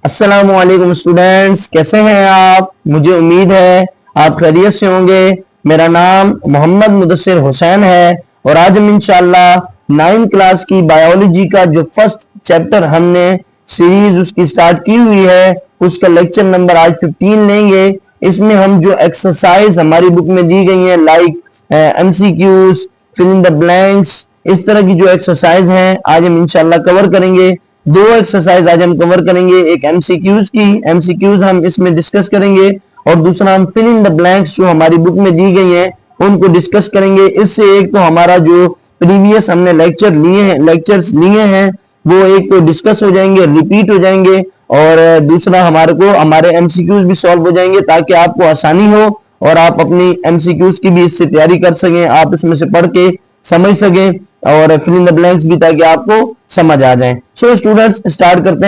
अस्सलामुअलैकुम स्टूडेंट्स, कैसे हैं आप। मुझे उम्मीद है आप खैरियत से होंगे। मेरा नाम मोहम्मद मुदस्सिर हुसैन है और आज हम इंशाअल्लाह 9th क्लास की बायोलॉजी का जो फर्स्ट चैप्टर हमने सीरीज उसकी स्टार्ट की हुई है उसका लेक्चर नंबर आज 15 लेंगे। इसमें हम जो एक्सरसाइज हमारी बुक में दी गई है like MCQs, fill in the blanks, इस तरह की जो एक्सरसाइज हैं आज हम इंशाल्लाह कवर करेंगे। दो एक्सरसाइज आज हम कवर करेंगे, एक एमसीक्यूज हम इसमें डिस्कस करेंगे और दूसरा हम फिल इन द ब्लैंक्स जो हमारी बुक में दी गई हैं उनको डिस्कस करेंगे। इससे एक तो हमारा जो प्रीवियस हमने लेक्चर्स लिए हैं वो एक तो डिस्कस हो जाएंगे, रिपीट हो जाएंगे और दूसरा हमारे एमसीक्यूज भी सॉल्व हो जाएंगे ताकि आपको आसानी हो और आप अपनी एमसीक्यूज की भी इससे तैयारी कर सकें, आप इसमें से पढ़ के समझ सकें और फिल इन द ब्लैंक्स भी ताकि आपको समझ आ जाए। सो स्टूडेंट्स स्टार्ट करते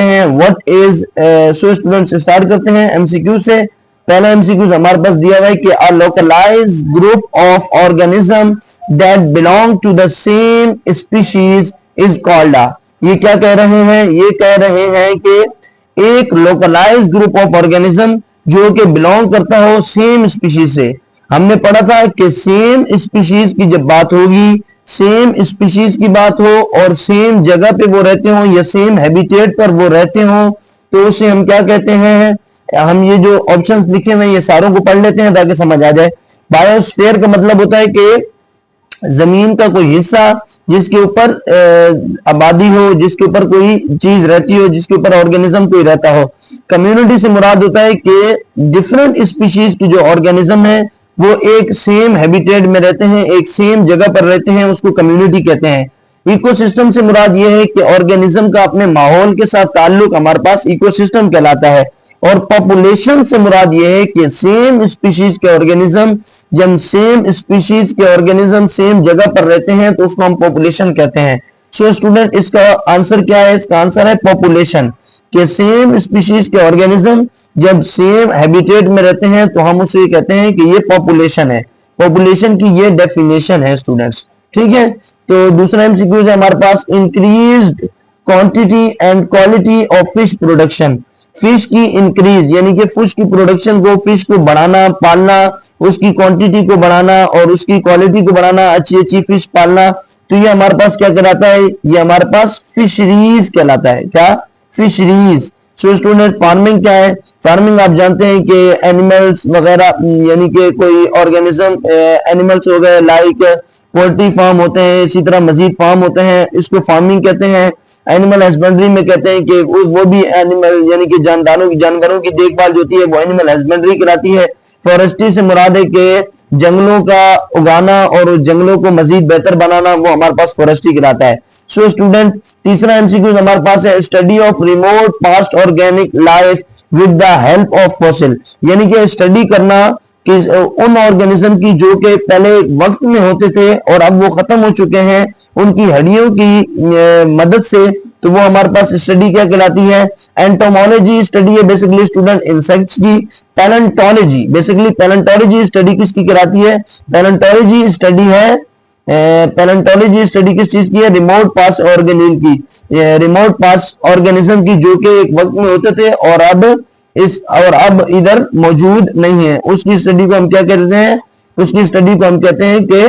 हैं एमसीक्यू से। पहला एमसीक्यू हमारे पास दिया हुआ है कि a localised group of organism that belong to the same species is called a. ये क्या कह रहे हैं, ये कह रहे हैं कि एक लोकलाइज्ड ग्रुप ऑफ ऑर्गेनिज्म जो कि बिलोंग करता हो सेम स्पीशीज से। हमने पढ़ा था कि सेम स्पीशीज की जब बात होगी, सेम स्पीशीज की बात हो और सेम जगह पे वो रहते हो या सेम हैबिटेट पर वो रहते हो तो उसे हम क्या कहते हैं। हम ये जो ऑप्शंस लिखे हुए हैं ये सारों को पढ़ लेते हैं ताकि समझ आ जाए। बायोस्फीयर का मतलब होता है कि जमीन का कोई हिस्सा जिसके ऊपर आबादी हो, जिसके ऊपर कोई चीज रहती हो, जिसके ऊपर ऑर्गेनिज्म कोई रहता हो। कम्युनिटी से मुराद होता है कि डिफरेंट स्पीशीज की जो ऑर्गेनिज्म है वो एक सेम हैबिटेट में रहते हैं, एक सेम जगह पर रहते हैं, उसको कम्युनिटी कहते हैं। इकोसिस्टम से मुराद यह है कि ऑर्गेनिज्म का अपने माहौल के साथ ताल्लुक हमारे पास इकोसिस्टम कहलाता है। और पॉपुलेशन से मुराद यह है कि सेम स्पीशीज के ऑर्गेनिज्म, जब सेम स्पीशीज के ऑर्गेनिज्म सेम जगह पर रहते हैं तो उसको हम पॉपुलेशन कहते हैं। सो स्टूडेंट इसका आंसर क्या है, इसका आंसर है पॉपुलेशन। कि सेम स्पीशीज के ऑर्गेनिज्म जब सेम हैबिटेट में रहते हैं तो हम उसे कहते हैं कि ये पॉपुलेशन है। पॉपुलेशन की ये डेफिनेशन है स्टूडेंट्स, ठीक है। तो दूसरा एमसीक्यू है हमारे पास, increased quantity and quality of fish production. Fish की इंक्रीज यानी कि फिश की प्रोडक्शन को, फिश को बढ़ाना, पालना, उसकी क्वांटिटी को बढ़ाना और उसकी क्वालिटी को बढ़ाना, अच्छी अच्छी फिश पालना, तो ये हमारे पास क्या कहलाता है, ये हमारे पास फिशरीज कहलाता है। क्या, फिशरीज। सो स्टूडेंट फार्मिंग क्या है, फार्मिंग आप जानते हैं कि एनिमल्स वगैरह यानी कि कोई ऑर्गेनिज्म एनिमल्स हो गए, लाइक पोल्ट्री फार्म होते हैं, इसी तरह मजीद फार्म होते हैं, इसको फार्मिंग कहते हैं। एनिमल हस्बेंड्री में कहते हैं कि वो भी एनिमल यानी कि जानवरों की देखभाल जो होती है वो एनिमल हस्बेंड्री कहलाती है। फॉरेस्ट्री से मुराद है कि जंगलों का उगाना और जंगलों को मजीद बेहतर बनाना, वो हमारे पास फॉरेस्ट्री कहलाता है। सो स्टूडेंट तीसरा एमसीक्यू हमारे पास है, study of remote past organic life with the help of fossil. यानी कि स्टडी करना कि उन ऑर्गेनिज्म की जो कि पहले वक्त में होते थे और अब वो खत्म हो चुके हैं, उनकी हड्डियों की मदद से, तो वो हमारे पास स्टडी क्या कहलाती है, एंटोमोलॉजी स्टडी है बेसिकली स्टूडेंट इंसेक्ट्स की। पैलेंटोलॉजी स्टडी किसकी कहलाती है, पैलेंटोलॉजी स्टडी किस चीज की है, रिमोट पास ऑर्गेनिल की, रिमोट पास ऑर्गेनिज्म की जो कि एक वक्त में होते थे और अब इधर मौजूद नहीं है, उसकी स्टडी को हम क्या कहते हैं, उसकी स्टडी को हम कहते हैं कि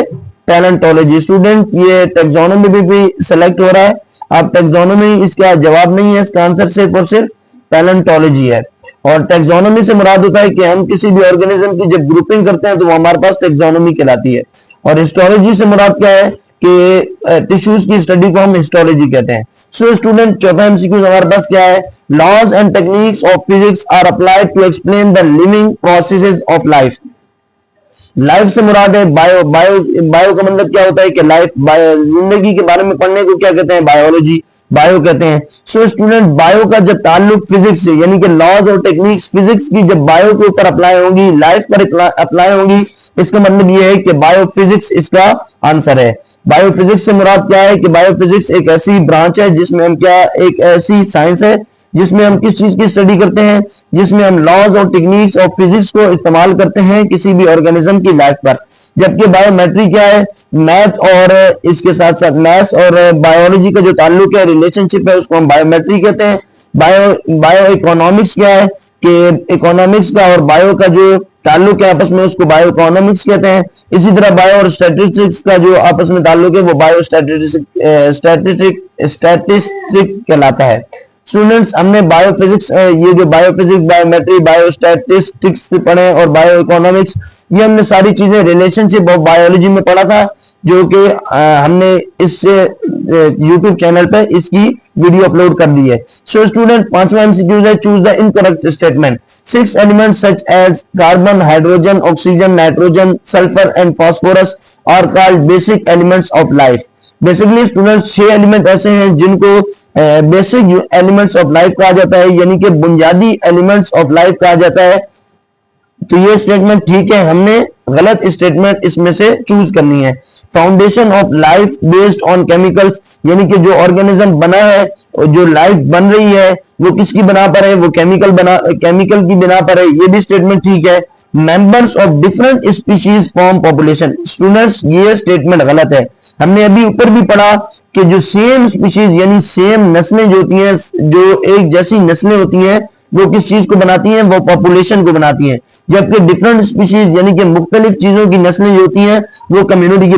पैलेंटोलॉजी। स्टूडेंट ये टेक्सोनोमी भी सिलेक्ट हो रहा है, अब टेक्सोनोमी इसका जवाब नहीं है, इसका आंसर सिर्फ और सिर्फ पैलेंटोलॉजी है। और टेक्सोनोमी से मुराद होता है कि हम किसी भी ऑर्गेनिज्म की जब ग्रुपिंग करते हैं तो वो हमारे पास टेक्सोनोमी कहलाती है। और हिस्टोलॉजी से मुराद क्या है कि टिश्यूज की स्टडी को हम हिस्टोलॉजी कहते हैं। सो स्टूडेंट चौथा एमसीक्यू हमारे पास क्या है, laws and techniques of physics are applied to explain the living processes of life. Life से मुराद है बायो का मतलब क्या होता है कि लाइफ, जिंदगी के बारे में पढ़ने को क्या कहते हैं, बायो कहते हैं। सो स्टूडेंट बायो का जब ताल्लुक फिजिक्स से यानी कि लॉज और टेक्निक्स फिजिक्स की जब बायो के ऊपर अप्लाई होंगी, लाइफ पर अप्लाई होंगी, इसका मतलब ये है कि बायोफिजिक्स इसका आंसर है। बायोफिजिक्स से मुराद क्या है कि बायोफिजिक्स एक ऐसी ब्रांच है जिसमें हम क्या, एक ऐसी साइंस है जिसमें हम किस चीज की स्टडी करते हैं, जिसमें हम लॉज और टेक्निक्स ऑफ फिजिक्स को इस्तेमाल करते हैं किसी भी ऑर्गेनिज्म की लाइफ पर। जबकि बायोमेट्री क्या है, मैथ और इसके साथ साथ मैथ्स और बायोलॉजी का जो ताल्लुक है, रिलेशनशिप है, उसको हम बायोमेट्री कहते हैं। बायो इकोनॉमिक्स क्या है कि इकोनॉमिक्स का और बायो का जो ताल्लुक है आपस में उसको बायो इकोनॉमिक्स कहते हैं। इसी तरह बायो और स्टैटिस्टिक्स का जो आपस में ताल्लुक है वो बायो स्टैटिस्टिक कहलाता है। स्टूडेंट्स हमने बायोफिजिक्स, ये जो बायोफिजिक्स, बायोमेट्री, बायोस्टैटिस्टिक्स पढ़े और बायो इकोनॉमिक्स, ये हमने सारी चीजें रिलेशनशिप ऑफ बायोलॉजी में पढ़ा था, जो कि हमने इस यूट्यूब चैनल पे इसकी वीडियो अपलोड कर दी है। सो स्टूडेंट, पांचवा एमसीक्यू है, choose the incorrect statement. 6 elements such as carbon, hydrogen, oxygen, nitrogen, sulphur and phosphorus are called basic elements of life. Basically students 6 element ऐसे हैं जिनको बेसिक एलिमेंट्स ऑफ लाइफ कहा जाता है, यानी कि बुनियादी एलिमेंट्स ऑफ लाइफ कहा जाता है। तो ये स्टेटमेंट ठीक है, हमने गलत स्टेटमेंट इसमें से चूज करनी है। Foundation of life based on chemicals, यानी कि जो ऑर्गेनिज्म बना है और जो लाइफ बन रही है वो किसकी बना पर है, वो केमिकल की बिना पर है, ये भी स्टेटमेंट ठीक है। Members of different species form population, students ये स्टेटमेंट गलत है। हमने अभी ऊपर भी पढ़ा कि जो सेम स्पीशीज यानी सेम नस्लें जो होती हैं, जो एक जैसी नस्लें होती हैं, वो किस चीज को बनाती हैं, वो पॉपुलेशन को बनाती हैं। जबकि डिफरेंट स्पीशीज यानी कि मुख्तलिफ चीजों की नस्लें जो होती हैं वो कम्युनिटी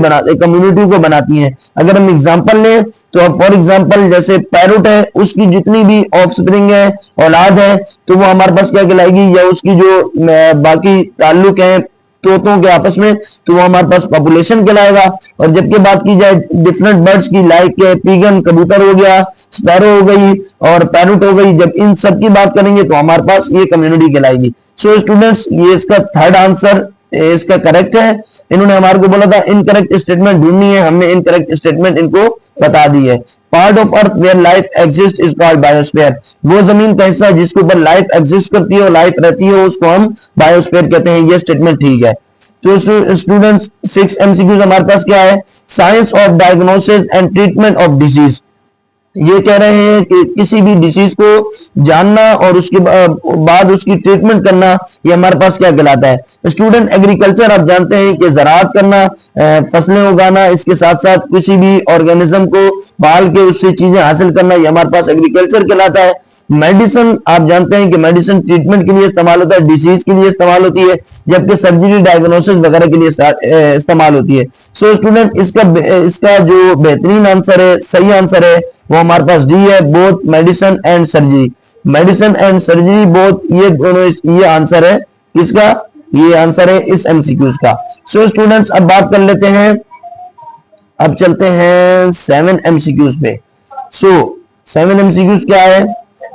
को बनाती हैं। अगर हम एग्जांपल लें तो अब फॉर एग्जांपल जैसे पैरोट है, उसकी जितनी भी ऑफस्प्रिंग है, औलाद है, तो वो हमारे पास क्या कहलाएगी, या उसकी जो बाकी ताल्लुक है तोतों के आपस में, तो वो हमारे पास पॉपुलेशन कहलाएगा। और जबकि बात की जाए डिफरेंट बर्ड्स की, लाइक पीगन कबूतर हो गया, स्पैरो हो गई और पैरोट हो गई, जब इन सब की बात करेंगे तो हमारे पास ये कम्युनिटी कहलाएगी। सो स्टूडेंट्स, ये इसका थर्ड आंसर इसका करेक्ट है। इन्होंने हमारे को बोला था इनकरेक्ट स्टेटमेंट ढूंढनी है, हमने इनकरेक्ट स्टेटमेंट इनको बता दी है। Part of earth where life exist is called biosphere, वो जमीन का हिस्सा जिसके ऊपर लाइफ एग्जिस्ट करती है और लाइफ रहती है उसको हम बायोस्फीयर कहते हैं। ये स्टेटमेंट ठीक है। तो स्टूडेंट्स 6 एमसीक्यूज हमारे पास क्या है, science of diagnosis and treatment of disease. ये कह रहे हैं कि किसी भी डिसीज को जानना और उसके बाद उसकी ट्रीटमेंट करना, ये हमारे पास क्या कहलाता है। स्टूडेंट एग्रीकल्चर, आप जानते हैं कि ज़राअत करना, फसलें उगाना, इसके साथ साथ किसी भी ऑर्गेनिज्म को पाल के उससे चीजें हासिल करना, ये हमारे पास एग्रीकल्चर कहलाता है। मेडिसिन, आप जानते हैं कि मेडिसिन ट्रीटमेंट के लिए इस्तेमाल होता है, डिसीज के लिए इस्तेमाल होती है, जबकि सर्जरी डायग्नोसिस वगैरह के लिए इस्तेमाल होती है। सो स्टूडेंट, इसका जो बेहतरीन आंसर है, सही आंसर है, वो हमारे पास डी है, both medicine and surgery. Medicine and surgery both, ये दोनों, ये आंसर है किसका, ये आंसर है इस एमसीक्यूज का। सो स्टूडेंट्स, अब बात कर लेते हैं, अब चलते हैं 7 एमसीक्यूज पे। सो 7 एमसीक्यूज क्या है,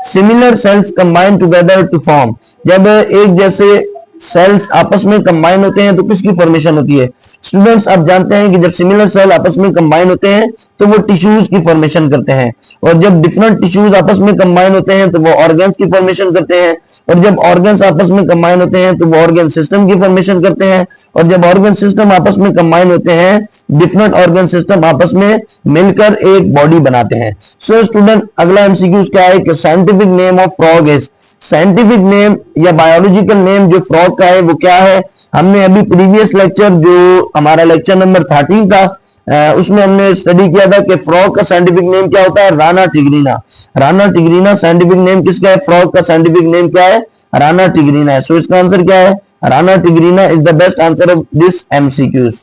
similar cells combine together to form, जब एक जैसे सेल्स आपस में कंबाइन होते हैं तो किसकी फॉर्मेशन होती है। स्टूडेंट्स, आप जानते हैं कि जब सिमिलर सेल आपस में कंबाइन होते हैं तो वो टिश्यूज की फॉर्मेशन करते हैं, और जब डिफरेंट टिश्यूज आपस में कंबाइन होते हैं तो वो ऑर्गन्स की फॉर्मेशन करते हैं, और जब ऑर्गन्स आपस में कंबाइन होते हैं तो वो ऑर्गन सिस्टम की फॉर्मेशन करते हैं, और जब ऑर्गन सिस्टम आपस में कंबाइन होते हैं, डिफरेंट ऑर्गन सिस्टम आपस में मिलकर एक बॉडी बनाते हैं। सो स्टूडेंट, अगला एमसीक्यू क्या है कि scientific name of frog is, scientific name या बायोलॉजिकल नेम जो फ्रॉग का है वो क्या है। हमने अभी प्रीवियस लेक्चर, जो हमारा लेक्चर नंबर 13 था, उसमें हमने स्टडी किया था कि फ्रॉग का साइंटिफिक नेम क्या होता है, Rana tigrina. Rana tigrina scientific name किसका है, फ्रॉग का साइंटिफिक नेम क्या है, राना टिग्रीना है। सो इसका आंसर क्या है, Rana tigrina is the best answer of this MCQs.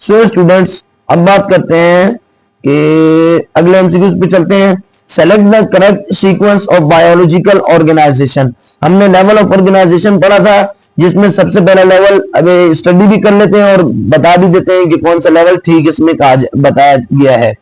So students, अब बात करते हैं कि अगले एमसीक्यूज पे चलते हैं। Select the correct sequence of biological organization. हमने लेवल ऑफ ऑर्गेनाइजेशन पढ़ा था, जिसमें सबसे पहला लेवल अभी स्टडी भी कर लेते हैं और बता भी देते हैं कि कौन सा लेवल ठीक इसमें बताया गया है।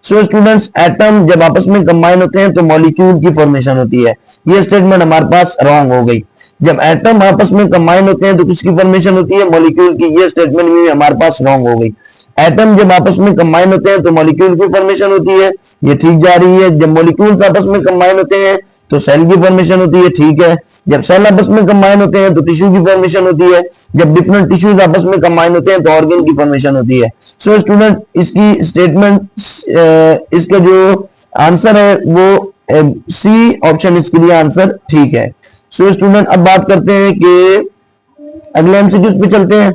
सो स्टूडेंट्स, एटम जब आपस में कंबाइन होते हैं तो मॉलिक्यूल की फॉर्मेशन होती है। ये स्टेटमेंट हमारे पास रॉन्ग हो गई। जब एटम आपस में कंबाइन होते हैं तो किसकी फॉर्मेशन होती है, मॉलिक्यूल की। ये स्टेटमेंट भी हमारे पास रॉन्ग हो गई। एटम जब आपस में कंबाइन होते हैं तो मॉलिक्यूल की फॉर्मेशन होती है, ये ठीक जा रही है। जब मॉलिक्यूल्स आपस में कंबाइन होते हैं तो सेल की फॉर्मेशन होती है, ठीक है। जब सेल आपस में कंबाइन होते हैं तो टिश्यू की फॉर्मेशन होती है। जब डिफरेंट टिश्यूज आपस में कंबाइन होते हैं तो ऑर्गन की फॉर्मेशन होती है। सो स्टूडेंट, इसकी स्टेटमेंट, इसका जो आंसर है वो सी ऑप्शन इसके लिए आंसर ठीक है। सो स्टूडेंट, अब बात करते हैं कि अगले एमसीक्यूज पे चलते हैं।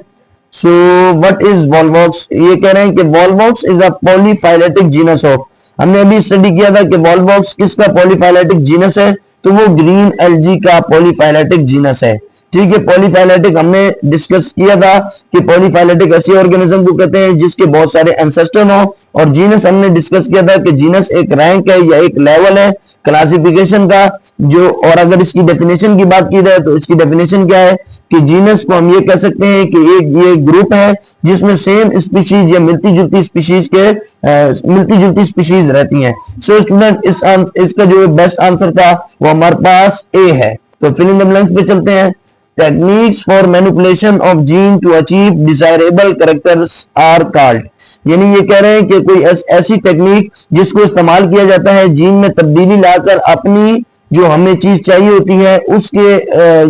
सो व्हाट इज वॉल्वॉक्स, ये कह रहे हैं कि Volvox is a polyphyletic genus of, हमने अभी स्टडी किया था कि वॉलवॉक्स किसका पॉलीफाइलेटिक जीनस है, तो वो ग्रीन एल्गी का पॉलीफाइलेटिक जीनस है। ठीक है, पॉलीफाइलेटिक हमने डिस्कस किया था कि पॉलीफाइलेटिक ऐसी ऑर्गेनिज्म को कहते हैं जिसके बहुत सारे एंसेस्टर हो, और जीनस हमने डिस्कस किया था कि जीनस एक रैंक है या एक लेवल है क्लासिफिकेशन का जो, और अगर इसकी डेफिनेशन की बात की जाए तो इसकी डेफिनेशन क्या है कि जीनस को हम ये कह सकते हैं कि एक ये ग्रुप है जिसमें सेम स्पीशीज या मिलती जुलती स्पीशीज रहती हैं। सो स्टूडेंट इसका जो बेस्ट आंसर था वो हमारे पास ए है। तो फिल इन द ब्लैंक्स पे चलते हैं। Techniques for manipulation of gene to achieve desirable characters are called, यानी ये कह रहे हैं कि कोई ऐसी टेक्निक जिसको इस्तेमाल किया जाता है जीन में तब्दीली लाकर अपनी जो हमें चीज चाहिए होती है उसके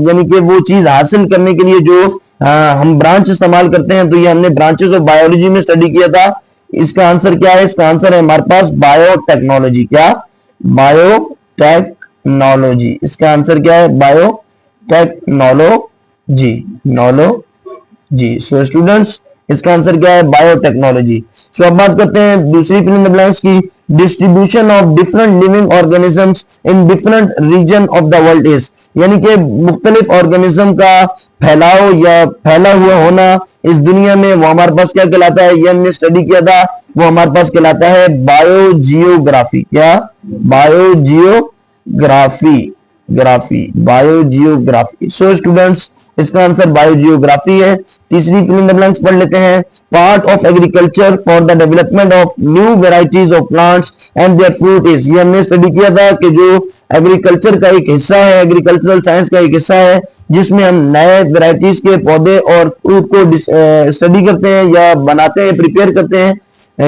यानी कि वो चीज हासिल करने के लिए जो हम ब्रांच इस्तेमाल करते हैं, तो ये हमने ब्रांचेस ऑफ बायोलॉजी में स्टडी किया था। इसका आंसर क्या है? इसका आंसर है हमारे पास बायोटेक्नोलॉजी। क्या? बायोटेक्नोलॉजी। इसका आंसर क्या है? बायोटेक्नोलॉजी, नॉलोजी। सो स्टूडेंट्स इसका आंसर क्या है? बायोटेक्नोलॉजी। सो अब बात करते हैं दूसरी फिल इन द ब्लैंक्स की। Distribution of different living organisms in different region of the world is, यानी कि मुख्तलिफ ऑर्गेनिज्म का फैलाव या फैला हुआ होना इस दुनिया में, वो हमारे पास क्या कहलाता है? ये हमने स्टडी किया था, वो हमारे पास कहलाता है बायोजियोग्राफी। क्या? Biogeography, biogeography. सो स्टूडेंट्स इसका आंसर बायोजियोग्राफी है। तीसरी फिल इन द ब्लैंक्स पढ़ लेते हैं। Part of agriculture for the development of new varieties of plants and their fruit is, ये हमने स्टडी किया था कि जो एग्रीकल्चर का एक हिस्सा है, एग्रीकल्चरल साइंस का एक हिस्सा है जिसमें हम नए वेराइटीज के पौधे और फ्रूट को स्टडी करते हैं या बनाते हैं, प्रिपेयर करते हैं,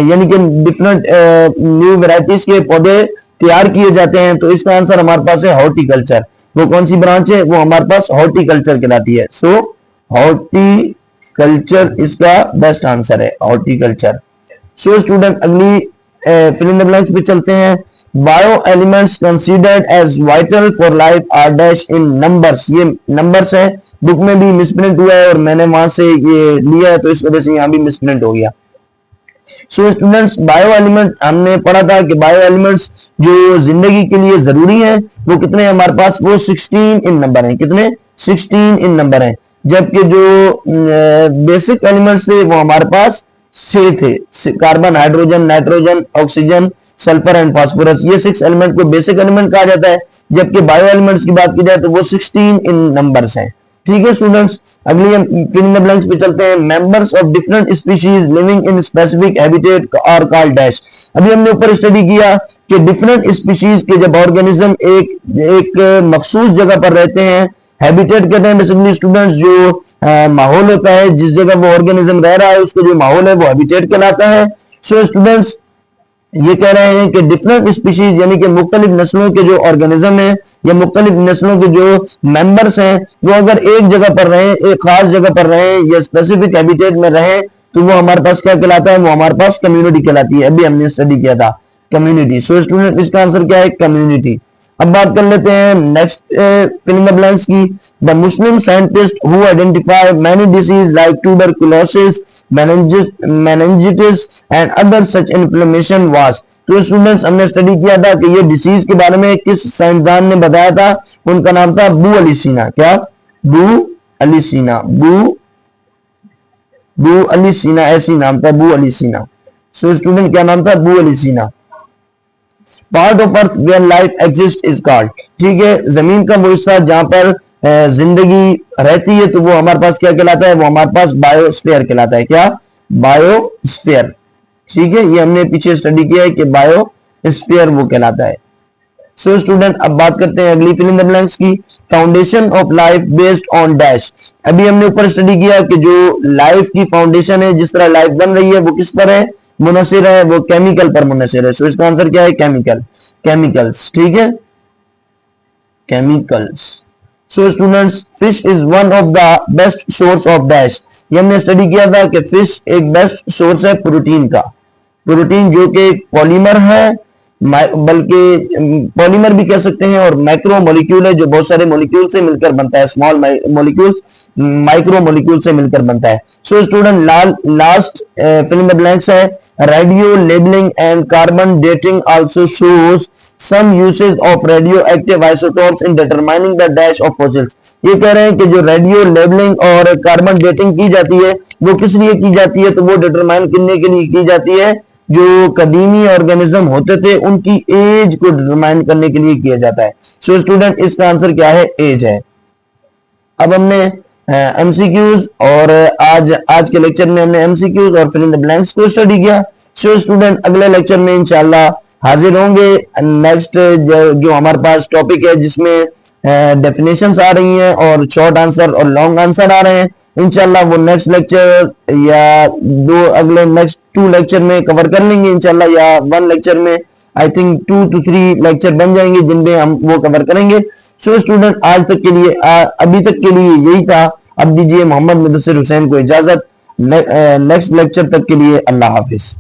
यानी कि डिफरेंट न्यू वेराइटीज के पौधे तैयार किए जाते हैं। तो इसका आंसर हमारे पास है हॉर्टिकल्चर। वो कौन सी ब्रांच है? वो हमारे पास हॉर्टिकल्चर कहलाती है। सो हॉर्टिकल्चर इसका बेस्ट आंसर है, हॉर्टिकल्चर। सो स्टूडेंट अगली फिल इन द ब्लैंक्स पे चलते हैं। Bio elements considered as vital for life are dash in numbers, ये नंबर्स है, बुक में भी मिसप्रिंट हुआ है और मैंने वहां से ये लिया है तो इस वजह से यहां भी मिसप्रिंट हो गया। सो स्टूडेंट्स बायो एलिमेंट हमने पढ़ा था कि बायो एलिमेंट्स जो जिंदगी के लिए जरूरी है वो कितने हैं हमारे पास? वो 16 इन नंबर हैं। कितने? 16 इन नंबर हैं। जबकि जो बेसिक एलिमेंट्स थे वो हमारे पास 6 थे, carbon, hydrogen, nitrogen, oxygen, sulphur and phosphorus. ये 6 एलिमेंट को बेसिक एलिमेंट कहा जाता है, जबकि बायो एलिमेंट्स की बात की जाए तो वो 16 इन नंबर्स हैं। ठीक है स्टूडेंट्स, अगली हम फिल इन द ब्लैंक्स पे चलते हैं। Members of different species living in specific habitat are called dash. अभी हमने ऊपर स्टडी किया कि डिफरेंट स्पीशीज के जब ऑर्गेनिज्म एक मखसूस जगह पर रहते हैं, हैबिटेट कहते हैं बेसिकली स्टूडेंट्स जो माहौल होता है, जिस जगह वो ऑर्गेनिज्म रह रहा है उसको जो माहौल है वो हैबिटेट कहलाता है। सो स्टूडेंट्स ये कह रहे हैं कि डिफरेंट स्पीशीज यानी कि मुख्तलिफ नस्लों के जो ऑर्गेनिज्म है या मुख्तलिफ नस्लों के जो मेंबर्स हैं वो अगर एक जगह पर रहे, एक खास जगह पर रहे या स्पेसिफिक हैबिटेट में रहे तो वो हमारे पास क्या कहलाता है? वो हमारे पास कम्युनिटी कहलाती है। अभी हमने स्टडी किया था कम्युनिटी। सो स्टूडेंट इसका आंसर क्या है? कम्युनिटी। अब बात कर लेते हैं next fill in the blanks की। The Muslim scientist who identify many disease like tuberculosis, meningitis and other such inflammation was. तो स्टूडेंट्स हमने स्टडी किया था कि ये डिसीज के बारे में किस साइंसदान ने बताया था? उनका नाम था अबू अली सीना। क्या? अबू अली सीना, अबू अली सीना ऐसी नाम था, अबू अली सीना। सो स्टूडेंट क्या नाम था? Abu Ali Sina. Part of earth where life exist is called, ठीक है, जमीन का वो हिस्सा जहां पर जिंदगी रहती है तो वो हमारे पास क्या कहलाता है? वो हमारे पास बायोस्फीयर कहलाता है। क्या? बायोस्फीयर। ठीक है, ये हमने पीछे स्टडी किया है कि बायोस्फीयर वो कहलाता है। सो स्टूडेंट अब बात करते हैं अगली फिल इन द ब्लैंक्स की। Foundation of life based on dash. अभी हमने ऊपर स्टडी किया कि जो लाइफ की फाउंडेशन है, जिस तरह लाइफ बन रही है वो किस पर है? मुनसिर है, वो केमिकल पर मुनसिर है। सो इसका आंसर क्या है? Chemical, chemicals. ठीक है, chemicals. So students fish is one of the best source of dash. ये हमने स्टडी किया था कि फिश एक बेस्ट सोर्स है प्रोटीन का। प्रोटीन जो कि एक पॉलीमर है बल्कि पॉलीमर भी कह सकते हैं, और मैक्रो मॉलिक्यूल है जो बहुत सारे मॉलिक्यूल से मिलकर बनता है, स्मॉल मॉलिक्यूल्स माइक्रो मॉलिक्यूल से मिलकर बनता है। So student last fill in the blanks है, radio labelling and carbon dating also shows some usage of radioactive isotopes in determining the dash of fossils. ये कह रहे हैं कि जो रेडियो लेबलिंग और कार्बन डेटिंग की जाती है वो किस लिए की जाती है, तो वो डिटरमाइन करने के लिए की जाती है जो कदीमी ऑर्गेनिज्म होते थे उनकी एज को डिटरमाइन करने के लिए किया जाता है। सो स्टूडेंट इसका आंसर क्या है, एज है। अब हमने एमसीक्यूज और आज के लेक्चर में हमने एमसीक्यूज और फिल इन द ब्लैंक्स को स्टडी किया। सो स्टूडेंट अगले लेक्चर में इंशाल्लाह हाजिर होंगे। नेक्स्ट जो हमारे पास टॉपिक है जिसमें डेफिनेशंस आ रही हैं और शॉर्ट आंसर और लॉन्ग आंसर आ रहे हैं, इंशाल्लाह वो नेक्स्ट लेक्चर या अगले नेक्स्ट 2 लेक्चर में कवर कर लेंगे इंशाल्लाह, या 1 लेक्चर में आई थिंक 2 to 3 लेक्चर बन जाएंगे जिनमें हम वो कवर करेंगे। सो स्टूडेंट आज तक के लिए अभी तक के लिए यही था। अब दीजिए मोहम्मद मुदस्सिर हुसैन को इजाजत। नेक्स्ट लेक्चर तक के लिए अल्लाह हाफिज।